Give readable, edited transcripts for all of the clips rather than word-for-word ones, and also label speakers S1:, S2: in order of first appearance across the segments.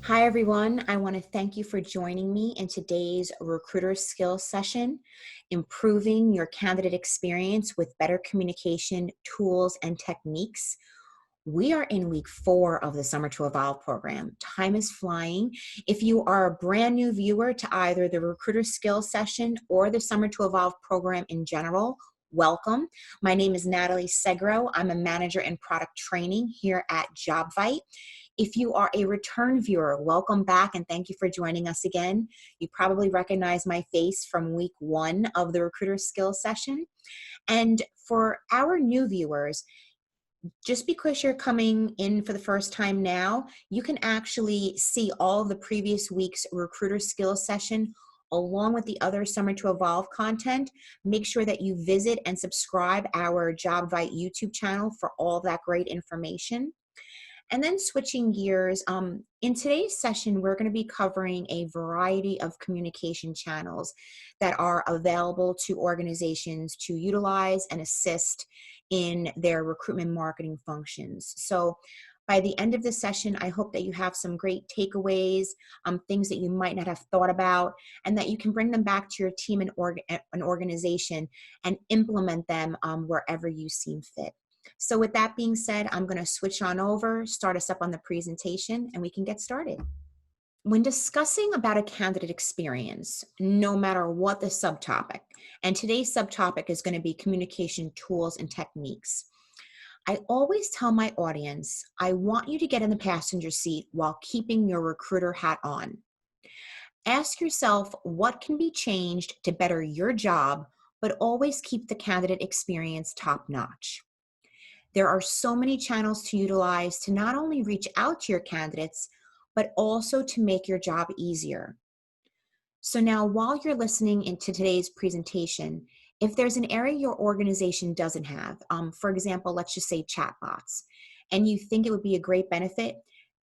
S1: Hi, everyone. I want to thank you for joining me in today's recruiter skills session, improving your candidate experience with better communication tools and techniques. We are in week 4 of the Summer to Evolve program. Time is flying. If you are a brand new viewer to either the recruiter skills session or the Summer to Evolve program in general, welcome. My name is Natalie Segro. I'm a manager in product training here at Jobvite. If you are a return viewer, welcome back and thank you for joining us again. You probably recognize my face from week 1 of the recruiter skills session. And for our new viewers, just because you're coming in for the first time now, you can actually see all of the previous week's recruiter skills session along with the other Summer to Evolve content. Make sure that you visit and subscribe our Jobvite YouTube channel for all of that great information. And then switching gears, in today's session, we're going to be covering a variety of communication channels that are available to organizations to utilize and assist in their recruitment marketing functions. So by the end of the session, I hope that you have some great takeaways, things that you might not have thought about, and that you can bring them back to your team and an organization and implement them wherever you seem fit. So with that being said, I'm going to switch on over, start us up on the presentation, and we can get started. When discussing about a candidate experience, no matter what the subtopic, and today's subtopic is going to be communication tools and techniques, I always tell my audience, I want you to get in the passenger seat while keeping your recruiter hat on. Ask yourself what can be changed to better your job, but always keep the candidate experience top-notch. There are so many channels to utilize to not only reach out to your candidates, but also to make your job easier. So now while you're listening into today's presentation, if there's an area your organization doesn't have, for example, let's just say chatbots, and you think it would be a great benefit,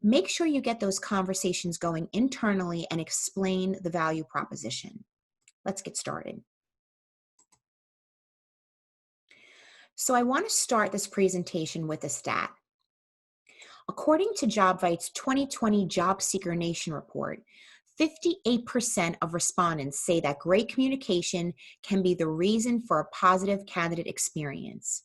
S1: make sure you get those conversations going internally and explain the value proposition. Let's get started. So I want to start this presentation with a stat. According to Jobvite's 2020 Job Seeker Nation report, 58% of respondents say that great communication can be the reason for a positive candidate experience.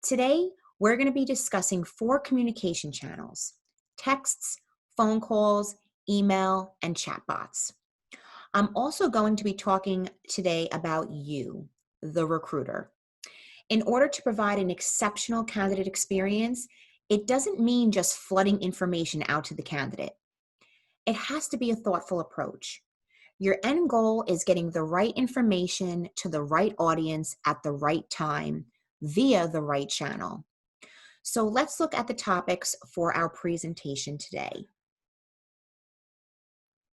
S1: Today, we're going to be discussing 4 communication channels: texts, phone calls, email, and chatbots. I'm also going to be talking today about you, the recruiter. In order to provide an exceptional candidate experience, it doesn't mean just flooding information out to the candidate. It has to be a thoughtful approach. Your end goal is getting the right information to the right audience at the right time via the right channel. So let's look at the topics for our presentation today.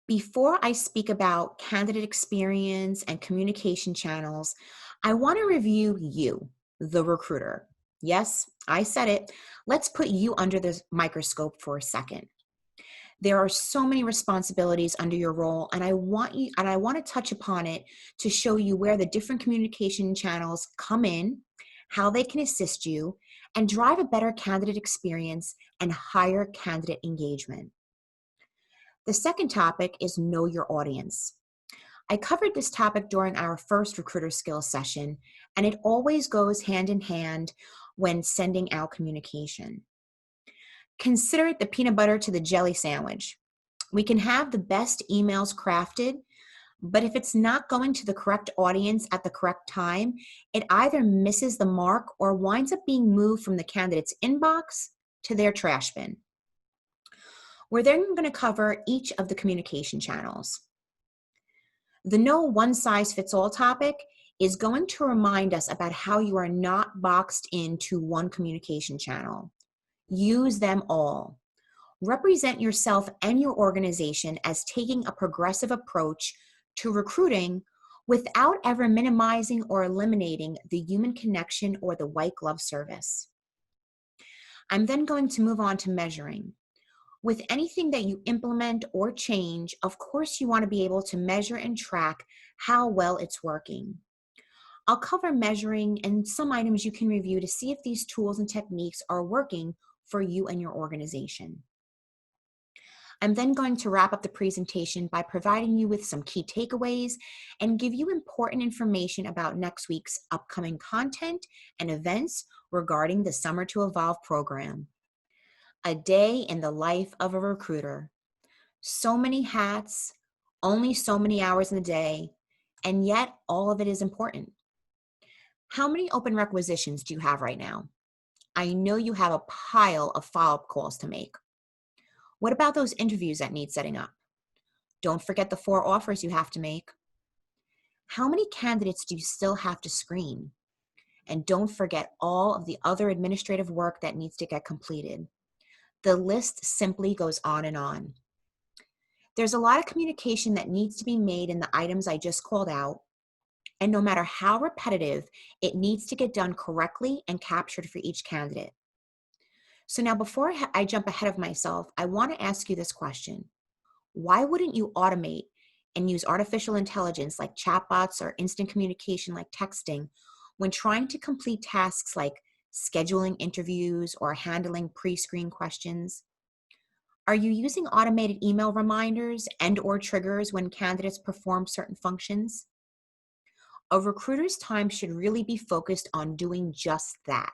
S1: Before I speak about candidate experience and communication channels, I want to review you, the recruiter. Yes, I said it. Let's put you under the microscope for a second. There are so many responsibilities under your role, and I want to touch upon it to show you where the different communication channels come in, how they can assist you, and drive a better candidate experience and higher candidate engagement. The second topic is know your audience. I covered this topic during our first recruiter skills session, and it always goes hand in hand when sending out communication. Consider it the peanut butter to the jelly sandwich. We can have the best emails crafted, but if it's not going to the correct audience at the correct time, it either misses the mark or winds up being moved from the candidate's inbox to their trash bin. We're then going to cover each of the communication channels. The no one-size-fits-all topic is going to remind us about how you are not boxed into one communication channel. Use them all. Represent yourself and your organization as taking a progressive approach to recruiting without ever minimizing or eliminating the human connection or the white glove service. I'm then going to move on to measuring. With anything that you implement or change, of course you want to be able to measure and track how well it's working. I'll cover measuring and some items you can review to see if these tools and techniques are working for you and your organization. I'm then going to wrap up the presentation by providing you with some key takeaways and give you important information about next week's upcoming content and events regarding the Summer to Evolve program. A day in the life of a recruiter. So many hats, only so many hours in the day, and yet all of it is important. How many open requisitions do you have right now? I know you have a pile of follow-up calls to make. What about those interviews that need setting up? Don't forget the 4 offers you have to make. How many candidates do you still have to screen? And don't forget all of the other administrative work that needs to get completed. The list simply goes on and on. There's a lot of communication that needs to be made in the items I just called out, and no matter how repetitive, it needs to get done correctly and captured for each candidate. So now before I jump ahead of myself, I want to ask you this question. Why wouldn't you automate and use artificial intelligence like chatbots or instant communication like texting when trying to complete tasks like scheduling interviews or handling pre-screen questions? Are you using automated email reminders and/or triggers when candidates perform certain functions? A recruiter's time should really be focused on doing just that,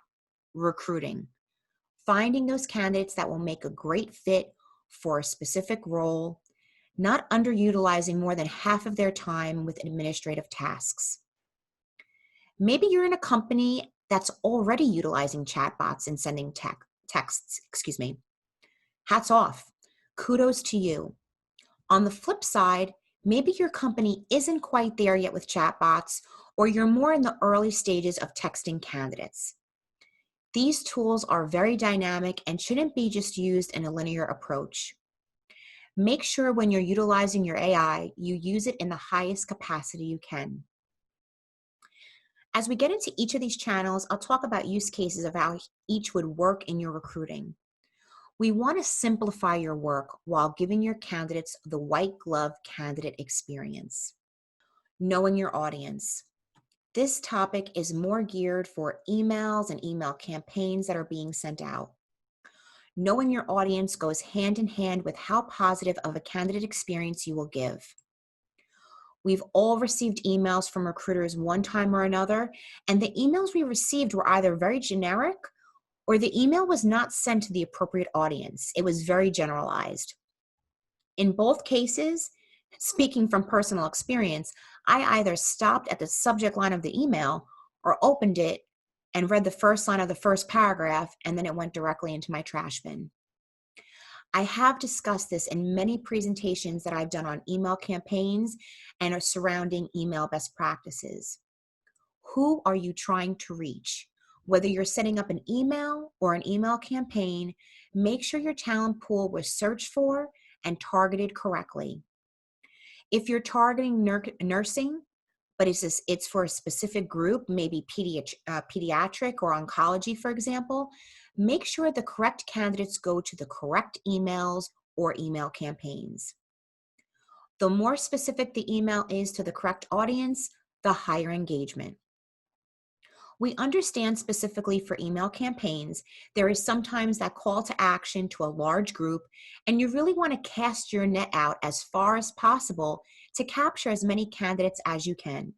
S1: recruiting, finding those candidates that will make a great fit for a specific role, not underutilizing more than half of their time with administrative tasks. Maybe you're in a company that's already utilizing chatbots and sending texts. Hats off. Kudos to you. On the flip side, maybe your company isn't quite there yet with chatbots, or you're more in the early stages of texting candidates. These tools are very dynamic and shouldn't be just used in a linear approach. Make sure when you're utilizing your AI, you use it in the highest capacity you can. As we get into each of these channels, I'll talk about use cases of how each would work in your recruiting. We want to simplify your work while giving your candidates the white glove candidate experience. Knowing your audience. This topic is more geared for emails and email campaigns that are being sent out. Knowing your audience goes hand in hand with how positive of a candidate experience you will give. We've all received emails from recruiters one time or another, and the emails we received were either very generic or the email was not sent to the appropriate audience. It was very generalized. In both cases, speaking from personal experience, I either stopped at the subject line of the email or opened it and read the first line of the first paragraph, and then it went directly into my trash bin. I have discussed this in many presentations that I've done on email campaigns and surrounding email best practices. Who are you trying to reach? Whether you're setting up an email or an email campaign, make sure your talent pool was searched for and targeted correctly. If you're targeting nursing, but it's for a specific group, maybe pediatric or oncology, for example, make sure the correct candidates go to the correct emails or email campaigns. The more specific the email is to the correct audience, the higher engagement. We understand specifically for email campaigns, there is sometimes that call to action to a large group, and you really want to cast your net out as far as possible to capture as many candidates as you can.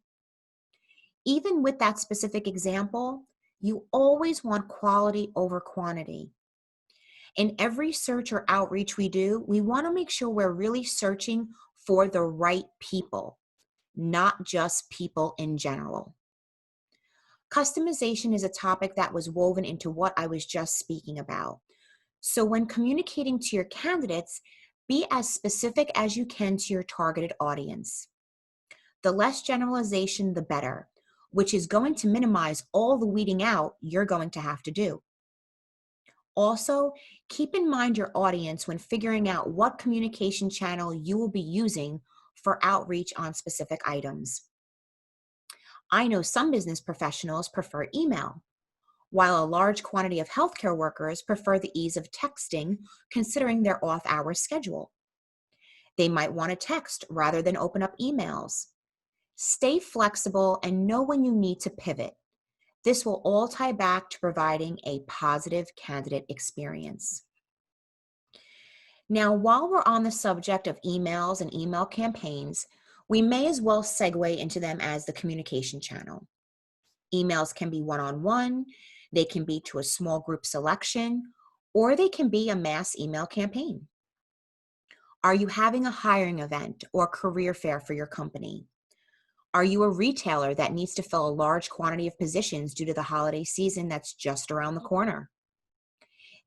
S1: Even with that specific example, you always want quality over quantity. In every search or outreach we do, we want to make sure we're really searching for the right people, not just people in general. Customization is a topic that was woven into what I was just speaking about. So when communicating to your candidates, be as specific as you can to your targeted audience. The less generalization, the better, which is going to minimize all the weeding out you're going to have to do. Also, keep in mind your audience when figuring out what communication channel you will be using for outreach on specific items. I know some business professionals prefer email, while a large quantity of healthcare workers prefer the ease of texting considering their off-hour schedule. They might want to text rather than open up emails. Stay flexible and know when you need to pivot. This will all tie back to providing a positive candidate experience. Now, while we're on the subject of emails and email campaigns, we may as well segue into them as the communication channel. Emails can be one-on-one, they can be to a small group selection, or they can be a mass email campaign. Are you having a hiring event or career fair for your company? Are you a retailer that needs to fill a large quantity of positions due to the holiday season that's just around the corner?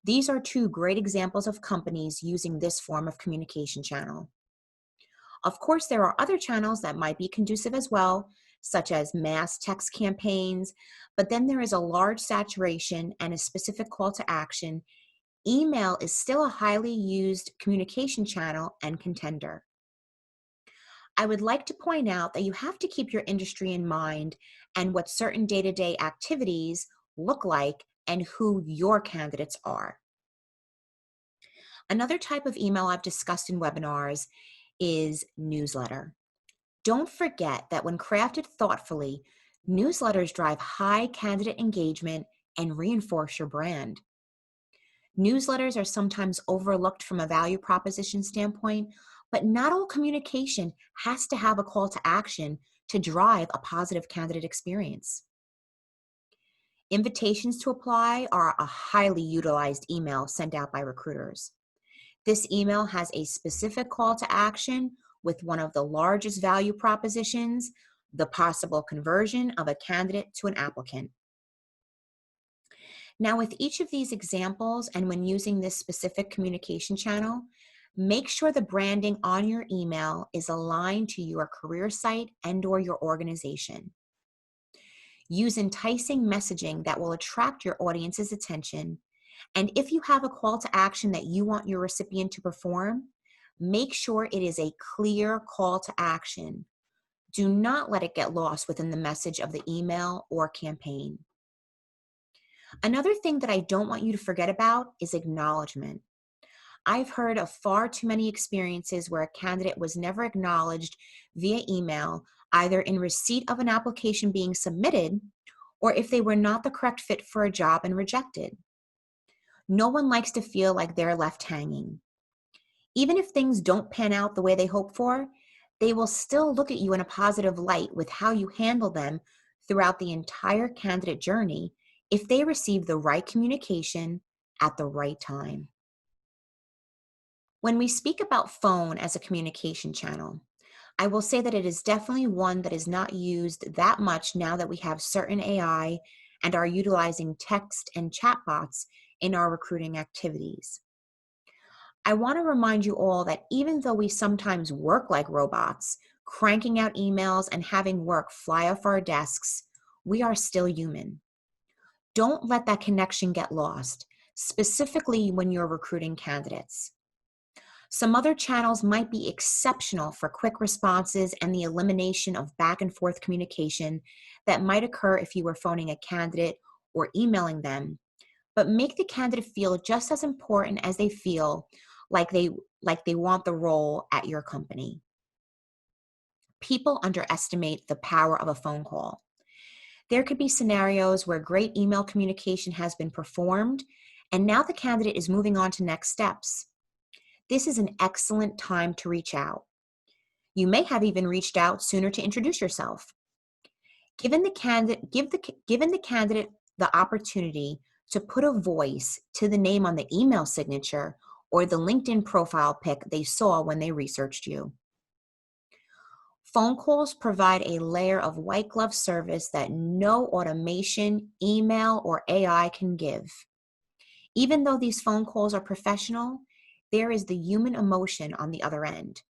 S1: These are two great examples of companies using this form of communication channel. Of course, there are other channels that might be conducive as well, such as mass text campaigns, but then there is a large saturation and a specific call to action. Email is still a highly used communication channel and contender. I would like to point out that you have to keep your industry in mind and what certain day-to-day activities look like and who your candidates are. Another type of email I've discussed in webinars is newsletter. Don't forget that when crafted thoughtfully, newsletters drive high candidate engagement and reinforce your brand. Newsletters are sometimes overlooked from a value proposition standpoint, but not all communication has to have a call to action to drive a positive candidate experience. Invitations to apply are a highly utilized email sent out by recruiters. This email has a specific call to action with one of the largest value propositions, the possible conversion of a candidate to an applicant. Now, with each of these examples and when using this specific communication channel, make sure the branding on your email is aligned to your career site and/or your organization. Use enticing messaging that will attract your audience's attention. And if you have a call to action that you want your recipient to perform, make sure it is a clear call to action. Do not let it get lost within the message of the email or campaign. Another thing that I don't want you to forget about is acknowledgement. I've heard of far too many experiences where a candidate was never acknowledged via email, either in receipt of an application being submitted or if they were not the correct fit for a job and rejected. No one likes to feel like they're left hanging. Even if things don't pan out the way they hope for, they will still look at you in a positive light with how you handle them throughout the entire candidate journey if they receive the right communication at the right time. When we speak about phone as a communication channel, I will say that it is definitely one that is not used that much now that we have certain AI and are utilizing text and chatbots in our recruiting activities. I want to remind you all that even though we sometimes work like robots, cranking out emails and having work fly off our desks, we are still human. Don't let that connection get lost, specifically when you're recruiting candidates. Some other channels might be exceptional for quick responses and the elimination of back and forth communication that might occur if you were phoning a candidate or emailing them, but make the candidate feel just as important as they feel like they want the role at your company. People underestimate the power of a phone call. There could be scenarios where great email communication has been performed, and now the candidate is moving on to next steps. This is an excellent time to reach out. You may have even reached out sooner to introduce yourself. Given the candidate the opportunity to put a voice to the name on the email signature or the LinkedIn profile pic they saw when they researched you. Phone calls provide a layer of white glove service that no automation, email, or AI can give. Even though these phone calls are professional, there is the human emotion on the other end.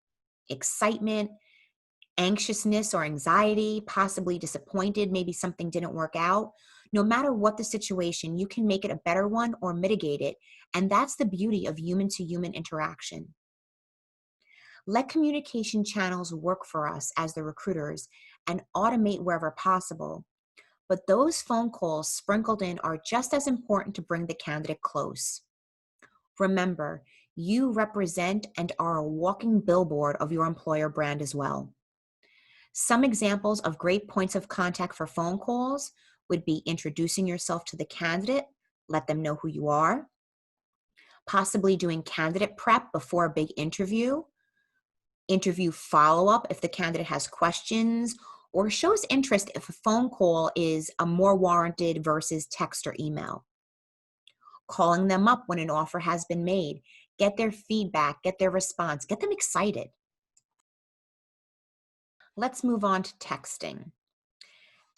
S1: Excitement, anxiousness or anxiety, possibly disappointed, maybe something didn't work out. No matter what the situation, you can make it a better one or mitigate it. And that's the beauty of human-to-human interaction. Let communication channels work for us as the recruiters and automate wherever possible. But those phone calls sprinkled in are just as important to bring the candidate close. Remember, you represent and are a walking billboard of your employer brand as well. Some examples of great points of contact for phone calls would be introducing yourself to the candidate, let them know who you are, possibly doing candidate prep before a big interview follow-up if the candidate has questions, or shows interest if a phone call is a more warranted versus text or email. Calling them up when an offer has been made, get their feedback, get their response, get them excited. Let's move on to texting.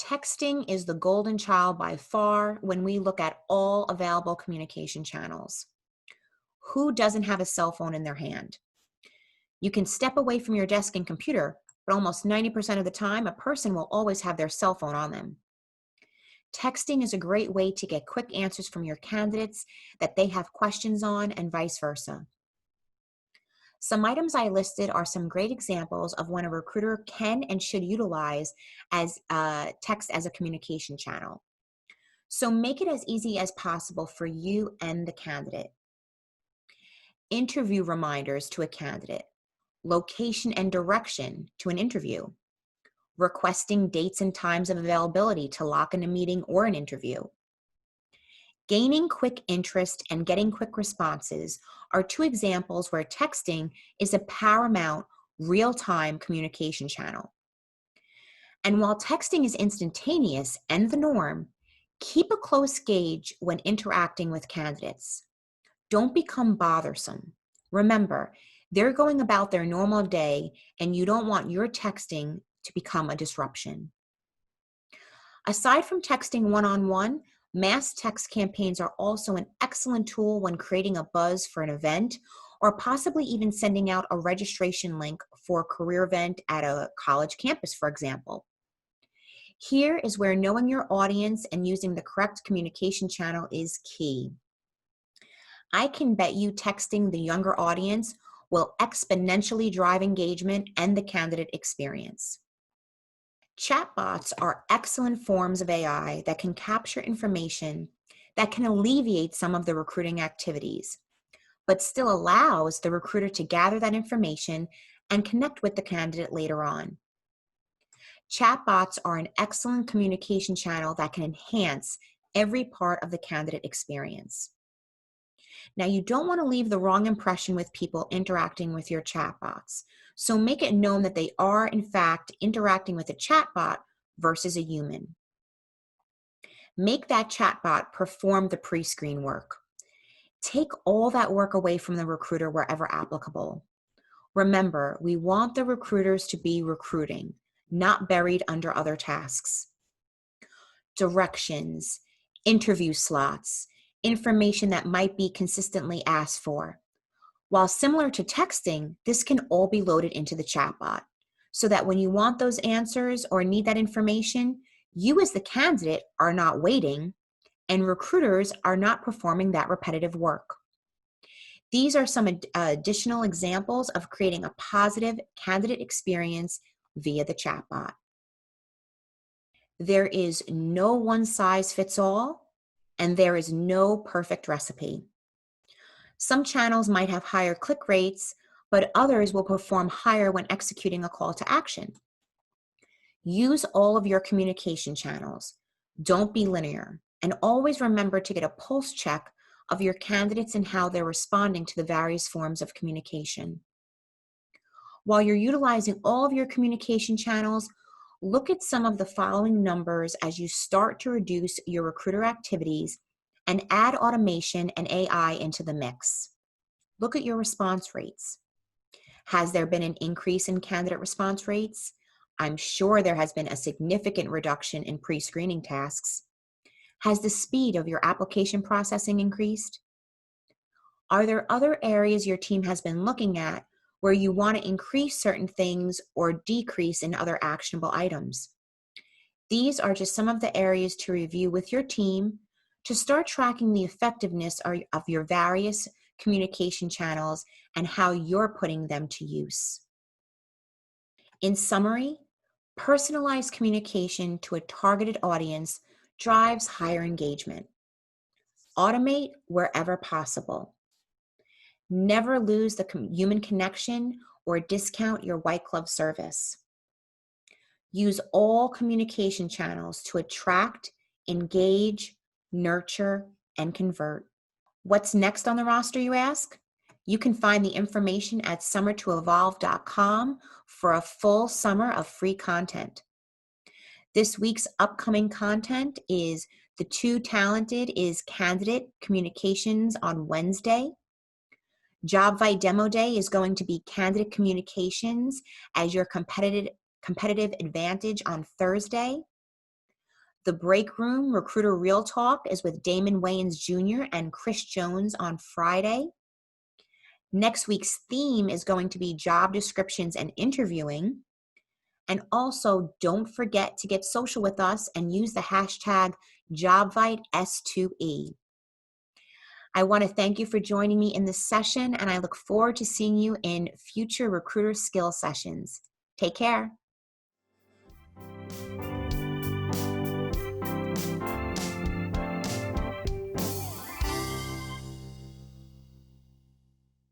S1: Texting is the golden child by far when we look at all available communication channels. Who doesn't have a cell phone in their hand? You can step away from your desk and computer, but almost 90% of the time, a person will always have their cell phone on them. Texting is a great way to get quick answers from your candidates that they have questions on, and vice versa. Some items I listed are some great examples of when a recruiter can and should utilize as text as a communication channel. So make it as easy as possible for you and the candidate. Interview reminders to a candidate. Location and direction to an interview. Requesting dates and times of availability to lock in a meeting or an interview. Gaining quick interest and getting quick responses are two examples where texting is a paramount real-time communication channel. And while texting is instantaneous and the norm, keep a close gauge when interacting with candidates. Don't become bothersome. Remember, they're going about their normal day and you don't want your texting to become a disruption. Aside from texting one-on-one, mass text campaigns are also an excellent tool when creating a buzz for an event, or possibly even sending out a registration link for a career event at a college campus, for example. Here is where knowing your audience and using the correct communication channel is key. I can bet you texting the younger audience will exponentially drive engagement and the candidate experience. Chatbots are excellent forms of AI that can capture information that can alleviate some of the recruiting activities, but still allows the recruiter to gather that information and connect with the candidate later on. Chatbots are an excellent communication channel that can enhance every part of the candidate experience. Now, you don't want to leave the wrong impression with people interacting with your chatbots, so make it known that they are, in fact, interacting with a chatbot versus a human. Make that chatbot perform the pre-screen work. Take all that work away from the recruiter wherever applicable. Remember, we want the recruiters to be recruiting, not buried under other tasks. Directions, interview slots, information that might be consistently asked for. While similar to texting, this can all be loaded into the chatbot so that when you want those answers or need that information, you as the candidate are not waiting and recruiters are not performing that repetitive work. These are some additional examples of creating a positive candidate experience via the chatbot. There is no one size fits all, and there is no perfect recipe. Some channels might have higher click rates, but others will perform higher when executing a call to action. Use all of your communication channels. Don't be linear, and always remember to get a pulse check of your candidates and how they're responding to the various forms of communication. While you're utilizing all of your communication channels, look at some of the following numbers as you start to reduce your recruiter activities and add automation and AI into the mix. Look at your response rates. Has there been an increase in candidate response rates? I'm sure there has been a significant reduction in pre-screening tasks. Has the speed of your application processing increased? Are there other areas your team has been looking at where you want to increase certain things or decrease in other actionable items? These are just some of the areas to review with your team to start tracking the effectiveness of your various communication channels and how you're putting them to use. In summary, personalized communication to a targeted audience drives higher engagement. Automate wherever possible. Never lose the human connection or discount your white glove service. Use all communication channels to attract, engage, nurture, and convert. What's next on the roster, you ask? You can find the information at summertoevolve.com for a full summer of free content. This week's upcoming content is The Too Talented is Candidate Communications on Wednesday. Jobvite Demo Day is going to be Candidate Communications as your competitive advantage on Thursday. The Break Room Recruiter Real Talk is with Damon Wayans Jr. and Chris Jones on Friday. Next week's theme is going to be job descriptions and interviewing. And also, don't forget to get social with us and use the hashtag JobviteS2E. I want to thank you for joining me in this session, and I look forward to seeing you in future recruiter skill sessions. Take care.